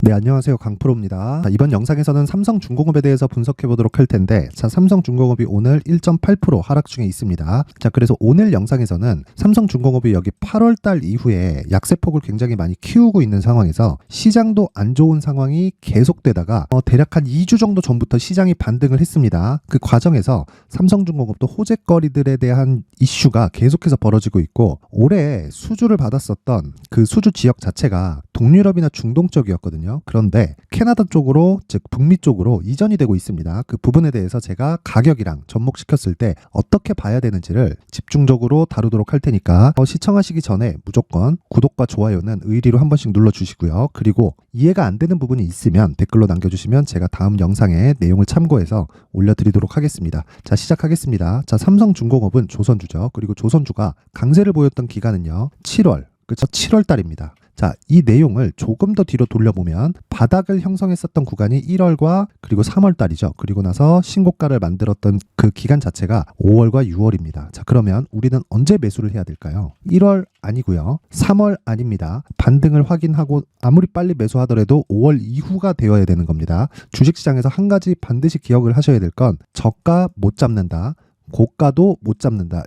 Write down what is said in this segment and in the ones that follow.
네, 안녕하세요. 강프로입니다. 이번 영상에서는 삼성중공업에 대해서 분석해 보도록 할 텐데, 삼성중공업이 오늘 1.8% 하락 중에 있습니다. 그래서 오늘 영상에서는 삼성중공업이 여기 8월 달 이후에 약세폭을 굉장히 많이 키우고 있는 상황에서 시장도 안 좋은 상황이 계속되다가 대략 한 2주 정도 전부터 시장이 반등을 했습니다. 그 과정에서 삼성중공업도 호재거리들에 대한 이슈가 계속해서 벌어지고 있고, 올해 수주를 받았었던 그 수주 지역 자체가 동유럽이나 중동 쪽이었거든요. 그런데 캐나다 쪽으로, 즉 북미 쪽으로 이전이 되고 있습니다. 그 부분에 대해서 제가 가격이랑 접목시켰을 때 어떻게 봐야 되는지를 집중적으로 다루도록 할 테니까 시청하시기 전에 무조건 구독과 좋아요는 의리로 한 번씩 눌러주시고요. 그리고 이해가 안 되는 부분이 있으면 댓글로 남겨주시면 제가 다음 영상에 내용을 참고해서 올려드리도록 하겠습니다. 자, 시작하겠습니다. 자, 삼성중공업은 조선주죠. 그리고 조선주가 강세를 보였던 기간은요, 7월, 그쵸? 7월 달입니다. 자, 이 내용을 조금 더 뒤로 돌려보면 바닥을 형성했었던 구간이 1월과 그리고 3월 달이죠. 그리고 나서 신고가를 만들었던 그 기간 자체가 5월과 6월입니다. 자, 그러면 우리는 언제 매수를 해야 될까요? 1월 아니고요. 3월 아닙니다. 반등을 확인하고 아무리 빨리 매수하더라도 5월 이후가 되어야 되는 겁니다. 주식시장에서 한 가지 반드시 기억을 하셔야 될 건 저가 못 잡는다. 고가도 못 잡는다.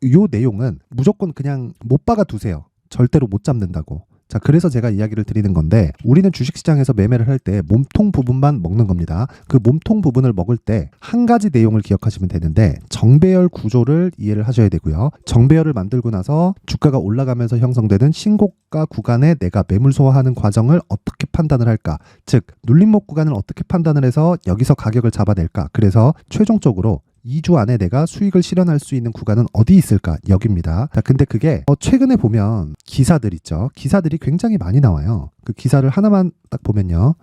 이 내용은 무조건 그냥 못 박아 두세요. 절대로 못 잡는다고. 자, 그래서 제가 이야기를 드리는 건데, 우리는 주식시장에서 매매를 할 때 몸통 부분만 먹는 겁니다. 그 몸통 부분을 먹을 때 한 가지 내용을 기억하시면 되는데, 정배열 구조를 이해를 하셔야 되고요. 정배열을 만들고 나서 주가가 올라가면서 형성되는 신고가 구간에 내가 매물 소화하는 과정을 어떻게 판단을 할까? 즉, 눌림목 구간을 어떻게 판단을 해서 여기서 가격을 잡아낼까? 그래서 최종적으로 2주 안에 내가 수익을 실현할 수 있는 구간은 어디 있을까? 여기입니다. 자, 근데 그게 최근에 보면 기사들 있죠. 기사들이 굉장히 많이 나와요. 그 기사를 하나만 딱 보면요.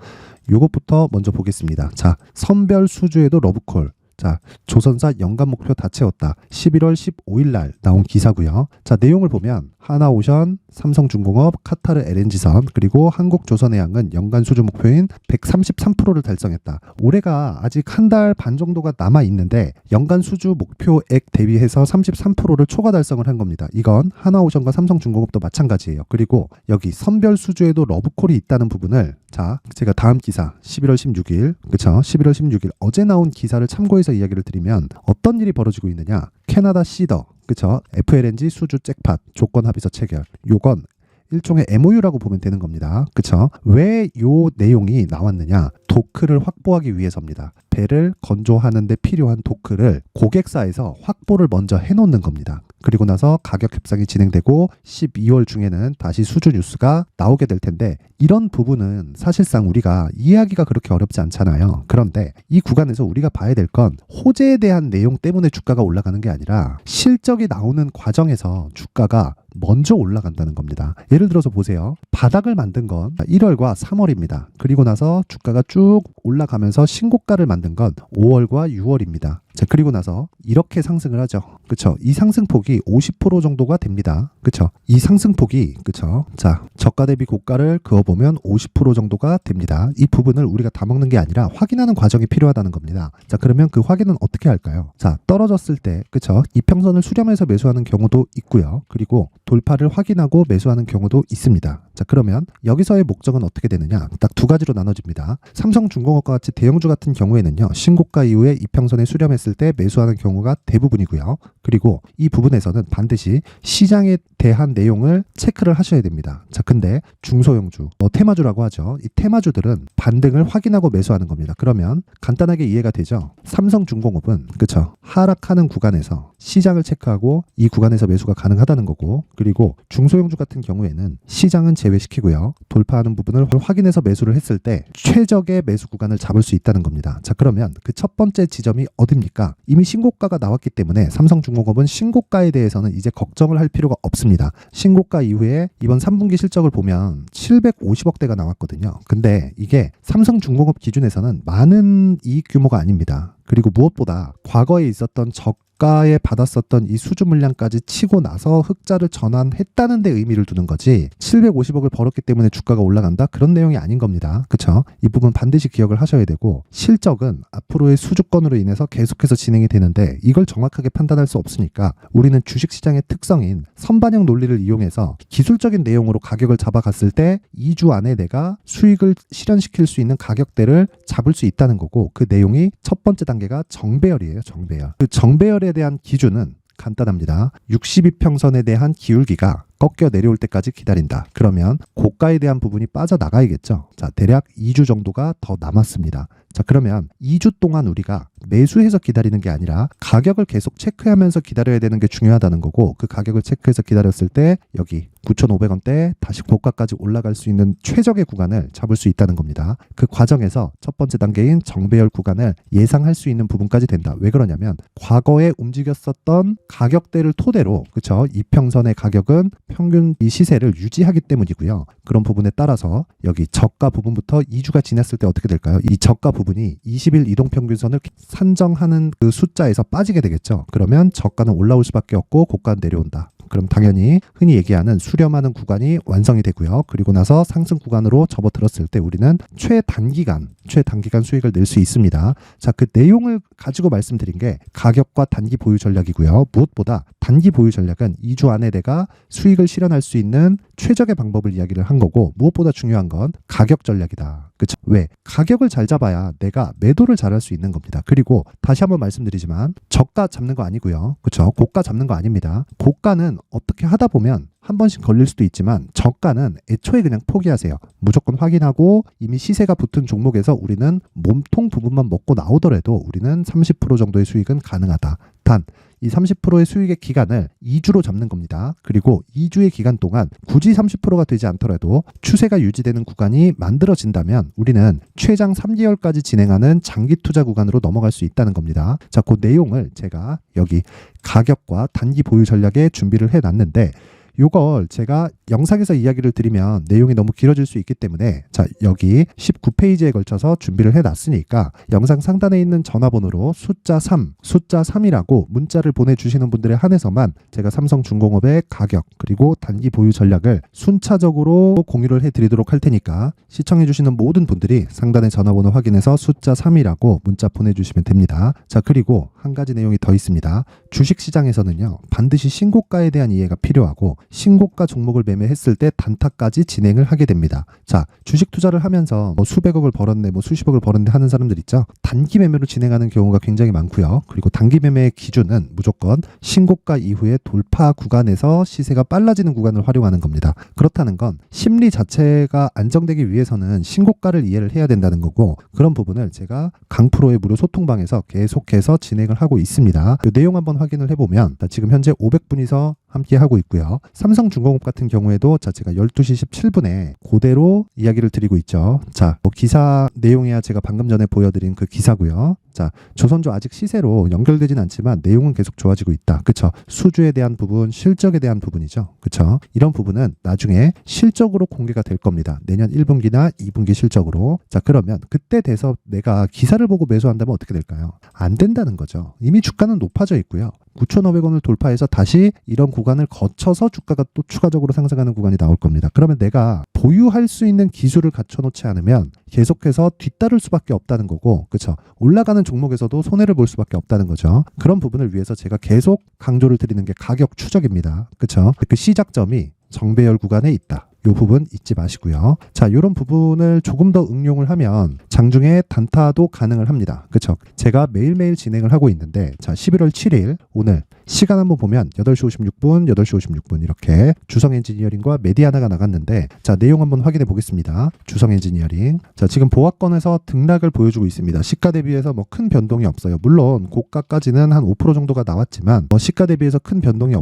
요것부터 먼저 보겠습니다. 자, 선별 수주에도 러브콜. 자, 조선사 연간 목표 다 채웠다. 11월 15일 날 나온 기사고요. 자, 내용을 보면 하나오션, 삼성중공업, 카타르 LNG선, 그리고 한국조선해양은 연간 수주 목표인 133%를 달성했다. 올해가 아직 한 달 반 정도가 남아 있는데 연간 수주 목표액 대비해서 33%를 초과 달성을 한 겁니다. 이건 하나오션과 삼성중공업도 마찬가지예요. 그리고 여기 선별 수주에도 러브콜이 있다는 부분을, 자, 제가 다음 기사 11월 16일, 그쵸? 11월 16일 어제 나온 기사를 참고해서 이야기를 드리면 어떤 일이 벌어지고 있느냐? 캐나다 시더, 그쵸? FLNG 수주 잭팟 조건 합의서 체결. 요건 일종의 MOU라고 보면 되는 겁니다. 그쵸? 왜 요 내용이 나왔느냐? 도크를 확보하기 위해서입니다. 배를 건조하는 데 필요한 도크를 고객사에서 확보를 먼저 해놓는 겁니다. 그리고 나서 가격 협상이 진행되고 12월 중에는 다시 수주 뉴스가 나오게 될 텐데, 이런 부분은 사실상 우리가 이해하기가 그렇게 어렵지 않잖아요. 그런데 이 구간에서 우리가 봐야 될 건 호재에 대한 내용 때문에 주가가 올라가는 게 아니라 실적이 나오는 과정에서 주가가 먼저 올라간다는 겁니다. 예를 들어서 보세요. 바닥을 만든 건 1월과 3월입니다. 그리고 나서 주가가 쭉 올라가면서 신고가를 만든 건 5월과 6월입니다. 자, 그리고 나서 이렇게 상승을 하죠. 그쵸? 이 상승폭이 50% 정도가 됩니다. 그쵸? 이 상승폭이, 그쵸? 자, 저가 대비 고가를 그어보면 50% 정도가 됩니다. 이 부분을 우리가 다 먹는 게 아니라 확인하는 과정이 필요하다는 겁니다. 자, 그러면 그 확인은 어떻게 할까요? 자, 떨어졌을 때, 그쵸? 이평선을 수렴해서 매수하는 경우도 있고요. 그리고 돌파를 확인하고 매수하는 경우도 있습니다. 자, 그러면 여기서의 목적은 어떻게 되느냐? 딱 두 가지로 나눠집니다. 삼성중공업과 같이 대형주 같은 경우에는요, 신고가 이후에 이평선에 수렴했을 때 매수하는 경우가 대부분이고요. 그리고 이 부분에서는 반드시 시장에 대한 내용을 체크를 하셔야 됩니다. 자, 근데 중소형주, 테마주라고 하죠. 이 테마주들은 반등을 확인하고 매수하는 겁니다. 그러면 간단하게 이해가 되죠? 삼성중공업은, 그쵸? 하락하는 구간에서 시장을 체크하고 이 구간에서 매수가 가능하다는 거고, 그리고 중소형주 같은 경우에는 시장은 제외시키고요. 돌파하는 부분을 확인해서 매수를 했을 때 최적의 매수 구간을 잡을 수 있다는 겁니다. 자, 그러면 그 첫 번째 지점이 어딥니까? 이미 신고가가 나왔기 때문에 삼성중공업은 신고가에 대해서는 이제 걱정을 할 필요가 없습니다. 신고가 이후에 이번 3분기 실적을 보면 750억대가 나왔거든요. 근데 이게 삼성중공업 기준에서는 많은 이익 규모가 아닙니다. 그리고 무엇보다 과거에 있었던 고가에 받았었던 이 수주 물량까지 치고 나서 흑자를 전환했다는 데 의미를 두는 거지 750억을 벌었기 때문에 주가가 올라간다? 그런 내용이 아닌 겁니다. 그쵸? 이 부분 반드시 기억을 하셔야 되고 실적은 앞으로의 수주권으로 인해서 계속해서 진행이 되는데 이걸 정확하게 판단할 수 없으니까 우리는 주식시장의 특성인 선반영 논리를 이용해서 기술적인 내용으로 가격을 잡아갔을 때 2주 안에 내가 수익을 실현시킬 수 있는 가격대를 잡을 수 있다는 거고 그 내용이 첫 번째 단계가 정배열이에요. 정배열. 그 정배열에 대한 기준은 간단합니다. 62평선에 대한 기울기가 꺾여 내려올 때까지 기다린다. 그러면 고가에 대한 부분이 빠져나가야겠죠. 자, 대략 2주 정도가 더 남았습니다. 자, 그러면 2주 동안 우리가 매수해서 기다리는 게 아니라 가격을 계속 체크하면서 기다려야 되는 게 중요하다는 거고 그 가격을 체크해서 기다렸을 때 여기 9,500원대 다시 고가까지 올라갈 수 있는 최적의 구간을 잡을 수 있다는 겁니다. 그 과정에서 첫 번째 단계인 정배열 구간을 예상할 수 있는 부분까지 된다. 왜 그러냐면 과거에 움직였었던 가격대를 토대로 그쵸? 이평선의 가격은 평균 이 시세를 유지하기 때문이고요. 그런 부분에 따라서 여기 저가 부분부터 2주가 지났을 때 어떻게 될까요? 이 저가 부분이 20일 이동평균선을 산정하는 그 숫자에서 빠지게 되겠죠. 그러면 저가는 올라올 수밖에 없고 고가는 내려온다. 그럼 당연히 흔히 얘기하는 수렴하는 구간이 완성이 되고요. 그리고 나서 상승 구간으로 접어들었을 때 우리는 최단기간 수익을 낼 수 있습니다. 자, 그 내용을 가지고 말씀드린 게 가격과 단기 보유 전략이고요. 무엇보다 단기 보유 전략은 2주 안에 내가 수익을 실현할 수 있는 최적의 방법을 이야기를 한 거고 무엇보다 중요한 건 가격 전략이다. 그쵸? 왜? 가격을 잘 잡아야 내가 매도를 잘할 수 있는 겁니다. 그리고 다시 한번 말씀드리지만 저가 잡는 거 아니고요. 그쵸? 고가 잡는 거 아닙니다. 고가는 어떻게 하다 보면 한 번씩 걸릴 수도 있지만 저가는 애초에 그냥 포기하세요. 무조건 확인하고 이미 시세가 붙은 종목에서 우리는 몸통 부분만 먹고 나오더라도 우리는 30% 정도의 수익은 가능하다. 단 이 30%의 수익의 기간을 2주로 잡는 겁니다. 그리고 2주의 기간 동안 굳이 30%가 되지 않더라도 추세가 유지되는 구간이 만들어진다면 우리는 최장 3개월까지 진행하는 장기 투자 구간으로 넘어갈 수 있다는 겁니다. 자, 그 내용을 제가 여기 가격과 단기 보유 전략에 준비를 해놨는데 요걸 제가 영상에서 이야기를 드리면 내용이 너무 길어질 수 있기 때문에 자, 여기 19페이지에 걸쳐서 준비를 해놨으니까 영상 상단에 있는 전화번호로 숫자 3이라고 문자를 보내주시는 분들에 한해서만 제가 삼성중공업의 가격 그리고 단기 보유 전략을 순차적으로 공유를 해드리도록 할 테니까 시청해주시는 모든 분들이 상단의 전화번호 확인해서 숫자 3이라고 문자 보내주시면 됩니다. 자, 그리고 한 가지 내용이 더 있습니다. 주식시장에서는요 반드시 신고가에 대한 이해가 필요하고 신고가 종목을 매매했을 때 단타까지 진행을 하게 됩니다. 자, 주식 투자를 하면서 뭐 수백억을 벌었네, 뭐 수십억을 벌었네 하는 사람들 있죠. 단기 매매로 진행하는 경우가 굉장히 많고요. 그리고 단기 매매의 기준은 무조건 신고가 이후에 돌파 구간에서 시세가 빨라지는 구간을 활용하는 겁니다. 그렇다는 건 심리 자체가 안정되기 위해서는 신고가를 이해를 해야 된다는 거고 그런 부분을 제가 강프로의 무료 소통방에서 계속해서 진행을 하고 있습니다. 이 내용 한번 확인을 해보면 지금 현재 500분이서 함께 하고 있고요. 삼성중공업 같은 경우에도 자, 제가 12시 17분에 그대로 이야기를 드리고 있죠. 자, 뭐 기사 내용이야 제가 방금 전에 보여드린 그 기사고요. 자, 조선주 아직 시세로 연결되진 않지만 내용은 계속 좋아지고 있다. 그쵸? 수주에 대한 부분, 실적에 대한 부분이죠. 그쵸? 이런 부분은 나중에 실적으로 공개가 될 겁니다. 내년 1분기나 2분기 실적으로. 자, 그러면 그때 돼서 내가 기사를 보고 매수한다면 어떻게 될까요? 안 된다는 거죠. 이미 주가는 높아져 있고요. 9,500원을 돌파해서 다시 이런 구간을 거쳐서 주가가 또 추가적으로 상승하는 구간이 나올 겁니다. 그러면 내가 보유할 수 있는 기술을 갖춰놓지 않으면 계속해서 뒤따를 수밖에 없다는 거고, 그렇죠? 올라가는 종목에서도 손해를 볼 수밖에 없다는 거죠. 그런 부분을 위해서 제가 계속 강조를 드리는 게 가격 추적입니다. 그렇죠? 그 시작점이 정배열 구간에 있다. 이 부분 잊지 마시고요. 자, 이런 부분을 조금 더 응용을 하면 장중에 단타도 가능을 합니다. 그쵸? 제가 매일매일 진행을 하고 있는데 자, 11월 7일 오늘 시간 한번 보면 8시 56분, 8시 56분 이렇게 주성 엔지니어링과 메디아나가 나갔는데 자, 내용 한번 확인해 보겠습니다. 주성 엔지니어링. 자, 지금 보합권에서 등락을 보여주고 있습니다. 시가 대비해서 뭐 큰 변동이 없어요. 물론 고가까지는 한 5% 정도가 나왔지만 시가 대비해서 큰 변동이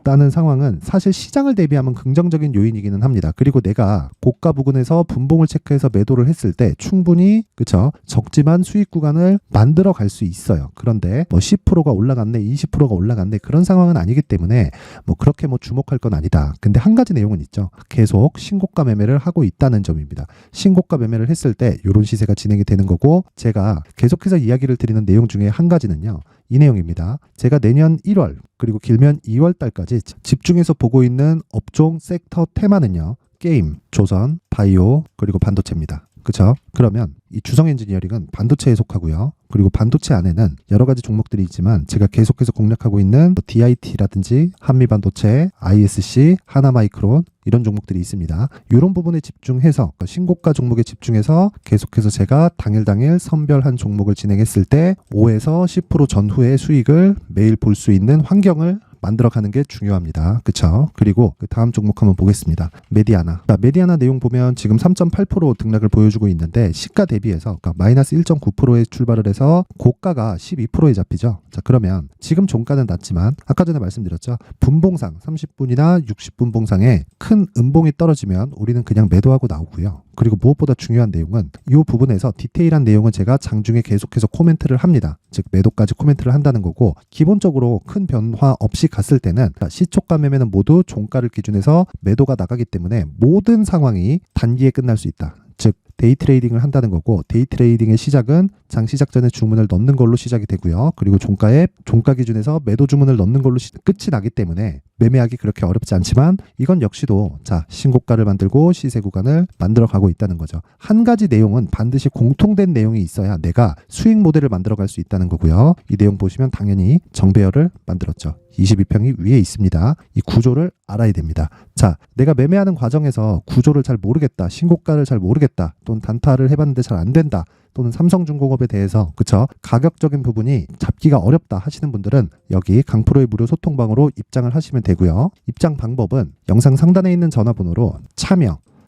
없다는 상황은 사실 시장을 대비하면 긍정적인 요인이기는 합니다. 그리고 내가 고가 부근에서 분봉을 체크해서 매도를 했을 때 충분히 그쵸 적지만 수익 구간을 만들어 갈 수 있어요. 그런데 뭐 10%가 올라갔네, 20%가 올라갔네 그런 상황은 아니기 때문에 뭐 그렇게 뭐 주목할 건 아니다. 근데 한 가지 내용은 있죠. 계속 신고가 매매를 하고 있다는 점입니다. 신고가 매매를 했을 때 이런 시세가 진행이 되는 거고 제가 계속해서 이야기를 드리는 내용 중에 한 가지는요. 이 내용입니다. 제가 내년 1월 그리고 길면 2월 달까지 집중해서 보고 있는 업종 섹터 테마는요. 게임, 조선, 바이오, 그리고 반도체입니다. 그쵸? 그러면 이 주성 엔지니어링은 반도체에 속하고요. 그리고 반도체 안에는 여러 가지 종목들이 있지만 제가 계속해서 공략하고 있는 DIT라든지 한미반도체, ISC, 하나마이크론 이런 종목들이 있습니다. 이런 부분에 집중해서 신고가 종목에 집중해서 계속해서 제가 당일 선별한 종목을 진행했을 때 5에서 10% 전후의 수익을 매일 볼 수 있는 환경을 만들어가는 게 중요합니다. 그쵸? 그리고 그 다음 종목 한번 보겠습니다. 메디아나. 자, 메디아나 내용 보면 지금 3.8% 등락을 보여주고 있는데 시가 대비해서 그러니까 마이너스 1.9%에 출발을 해서 고가가 12%에 잡히죠. 자, 그러면 지금 종가는 낮지만 아까 전에 말씀드렸죠. 분봉상 30분이나 60분 봉상에 큰 음봉이 떨어지면 우리는 그냥 매도하고 나오고요. 그리고 무엇보다 중요한 내용은 이 부분에서 디테일한 내용은 제가 장중에 계속해서 코멘트를 합니다. 즉 매도까지 코멘트를 한다는 거고 기본적으로 큰 변화 없이 갔을 때는 시초가 매매는 모두 종가를 기준해서 매도가 나가기 때문에 모든 상황이 단기에 끝날 수 있다. 즉 데이 트레이딩을 한다는 거고 데이 트레이딩의 시작은 장 시작 전에 주문을 넣는 걸로 시작이 되고요. 그리고 종가 기준에서 매도 주문을 넣는 걸로 끝이 나기 때문에 매매하기 그렇게 어렵지 않지만 이건 역시도 자 신고가를 만들고 시세 구간을 만들어 가고 있다는 거죠. 한 가지 내용은 반드시 공통된 내용이 있어야 내가 수익 모델을 만들어 갈 수 있다는 거고요. 이 내용 보시면 당연히 정배열을 만들었죠. 22평이 위에 있습니다. 이 구조를 알아야 됩니다. 자, 내가 매매하는 과정에서 구조를 잘 모르겠다, 신고가를 잘 모르겠다, 또는 단타를 해봤는데 잘 안 된다, 또는 삼성중공업에 대해서 그쵸 가격적인 부분이 잡기가 어렵다 하시는 분들은 여기 강프로의 무료 소통방으로 입장을 하시면 되고요. 입장 방법은 영상 상단에 있는 전화번호로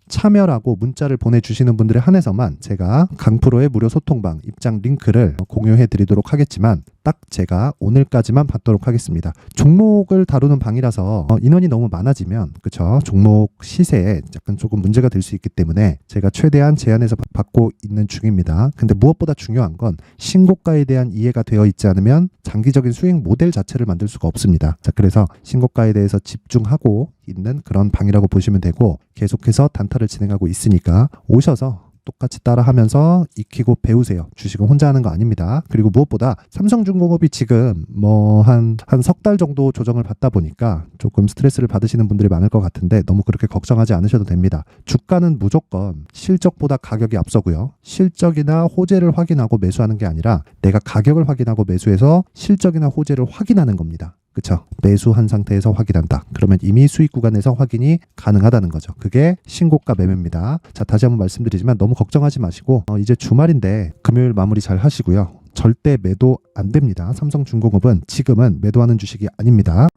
참여라고 문자를 보내주시는 분들에 한해서만 제가 강프로의 무료 소통방 입장 링크를 공유해 드리도록 하겠지만 딱 제가 오늘까지만 받도록 하겠습니다. 종목을 다루는 방이라서 인원이 너무 많아지면 그쵸 종목 시세에 약간 조금 문제가 될 수 있기 때문에 제가 최대한 제한해서 받고 있는 중입니다. 근데 무엇보다 중요한 건 신고가에 대한 이해가 되어 있지 않으면 장기적인 수익 모델 자체를 만들 수가 없습니다. 자, 그래서 신고가에 대해서 집중하고 있는 그런 방이라고 보시면 되고 계속해서 단타를 진행하고 있으니까 오셔서 똑같이 따라하면서 익히고 배우세요. 주식은 혼자 하는 거 아닙니다. 그리고 무엇보다 삼성중공업이 지금 한 석 달 정도 조정을 받다 보니까 조금 스트레스를 받으시는 분들이 많을 것 같은데 너무 그렇게 걱정하지 않으셔도 됩니다. 주가는 무조건 실적보다 가격이 앞서고요. 실적이나 호재를 확인하고 매수하는 게 아니라 내가 가격을 확인하고 매수해서 실적이나 호재를 확인하는 겁니다. 그쵸? 매수한 상태에서 확인한다. 그러면 이미 수익 구간에서 확인이 가능하다는 거죠. 그게 신고가 매매입니다. 자, 다시 한번 말씀드리지만 너무 걱정하지 마시고 이제 주말인데 금요일 마무리 잘 하시고요. 절대 매도 안 됩니다. 삼성중공업은 지금은 매도하는 주식이 아닙니다.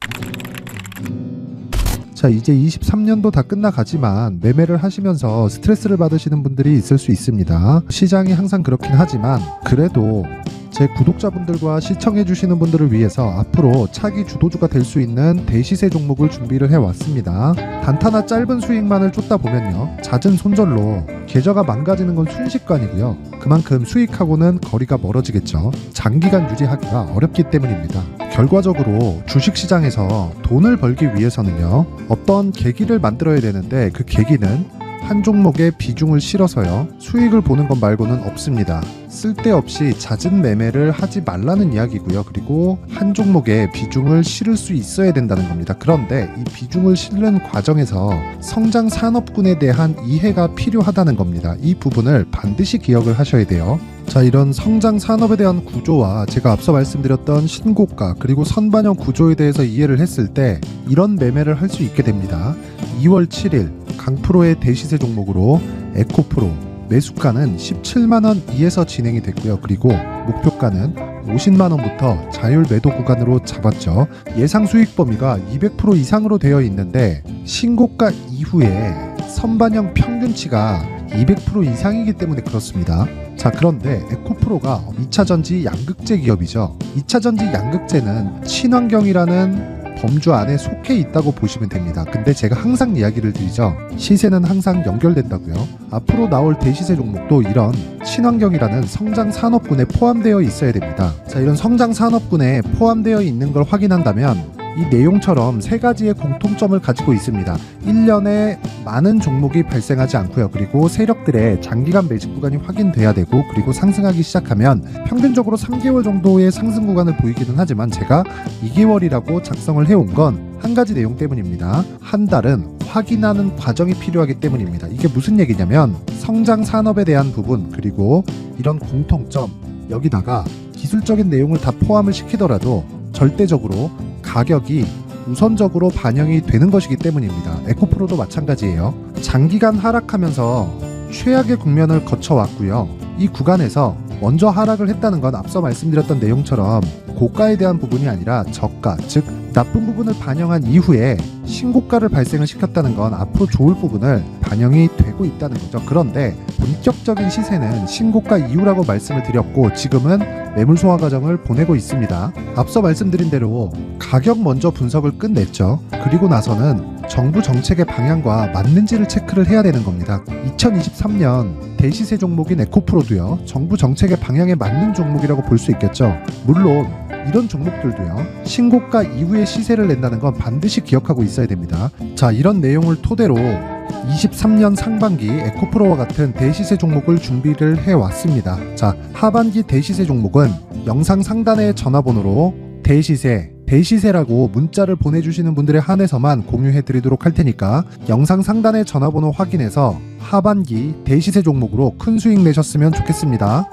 자, 이제 23년도 다 끝나가지만 매매를 하시면서 스트레스를 받으시는 분들이 있을 수 있습니다. 시장이 항상 그렇긴 하지만 그래도 제 구독자분들과 시청해주시는 분들을 위해서 앞으로 차기 주도주가 될 수 있는 대시세 종목을 준비를 해왔습니다. 단타나 짧은 수익만을 쫓다 보면요 잦은 손절로 계좌가 망가지는 건 순식간이고요. 그만큼 수익하고는 거리가 멀어지겠죠. 장기간 유지하기가 어렵기 때문입니다. 결과적으로 주식시장에서 돈을 벌기 위해서는요 어떤 계기를 만들어야 되는데 그 계기는 한 종목에 비중을 실어서요 수익을 보는 것 말고는 없습니다. 쓸데없이 잦은 매매를 하지 말라는 이야기고요. 그리고 한 종목에 비중을 실을 수 있어야 된다는 겁니다. 그런데 이 비중을 실는 과정에서 성장 산업군에 대한 이해가 필요하다는 겁니다. 이 부분을 반드시 기억을 하셔야 돼요. 자, 이런 성장 산업에 대한 구조와 제가 앞서 말씀드렸던 신고가 그리고 선반영 구조에 대해서 이해를 했을 때 이런 매매를 할 수 있게 됩니다. 2월 7일 강프로의 대시세 종목으로 에코프로 매수가는 17만원 이에서 진행이 됐고요. 그리고 목표가는 50만원부터 자율 매도 구간으로 잡았죠. 예상 수익 범위가 200% 이상으로 되어 있는데 신고가 이후에 선반영 평균치가 200% 이상이기 때문에 그렇습니다. 자, 그런데 에코프로가 2차전지 양극재 기업이죠. 2차전지 양극재는 친환경이라는 범주 안에 속해 있다고 보시면 됩니다. 근데 제가 항상 이야기를 드리죠. 시세는 항상 연결된다고요. 앞으로 나올 대시세 종목도 이런 친환경이라는 성장 산업군에 포함되어 있어야 됩니다. 자, 이런 성장 산업군에 포함되어 있는 걸 확인한다면 이 내용처럼 세 가지의 공통점을 가지고 있습니다. 1년에 많은 종목이 발생하지 않고요. 그리고 세력들의 장기간 매집 구간이 확인돼야 되고, 그리고 상승하기 시작하면 평균적으로 3개월 정도의 상승 구간을 보이기는 하지만 제가 2개월이라고 작성을 해온 건 한 가지 내용 때문입니다. 한 달은 확인하는 과정이 필요하기 때문입니다. 이게 무슨 얘기냐면 성장 산업에 대한 부분, 그리고 이런 공통점, 여기다가 기술적인 내용을 다 포함을 시키더라도 절대적으로 가격이 우선적으로 반영이 되는 것이기 때문입니다. 에코프로도 마찬가지예요. 장기간 하락하면서 최악의 국면을 거쳐왔고요. 이 구간에서 먼저 하락을 했다는 건 앞서 말씀드렸던 내용처럼 고가에 대한 부분이 아니라 저가, 즉 나쁜 부분을 반영한 이후에 신고가를 발생을 시켰다는 건 앞으로 좋을 부분을 반영이 되고 있다는 거죠. 그런데 본격적인 시세는 신고가 이후라고 말씀을 드렸고, 지금은 매물 소화 과정을 보내고 있습니다. 앞서 말씀드린 대로 가격 먼저 분석을 끝냈죠. 그리고 나서는 정부 정책의 방향과 맞는지를 체크를 해야 되는 겁니다. 2023년 대시세 종목인 에코프로도요, 정부 정책의 방향에 맞는 종목이라고 볼 수 있겠죠. 물론 이런 종목들도요, 신고가 이후에 시세를 낸다는 건 반드시 기억하고 있어야 됩니다. 자, 이런 내용을 토대로 23년 상반기 에코프로와 같은 대시세 종목을 준비를 해왔습니다. 자, 하반기 대시세 종목은 영상 상단의 전화번호로 대시세라고 문자를 보내주시는 분들에 한해서만 공유해드리도록 할 테니까 영상 상단의 전화번호 확인해서 하반기 대시세 종목으로 큰 수익 내셨으면 좋겠습니다.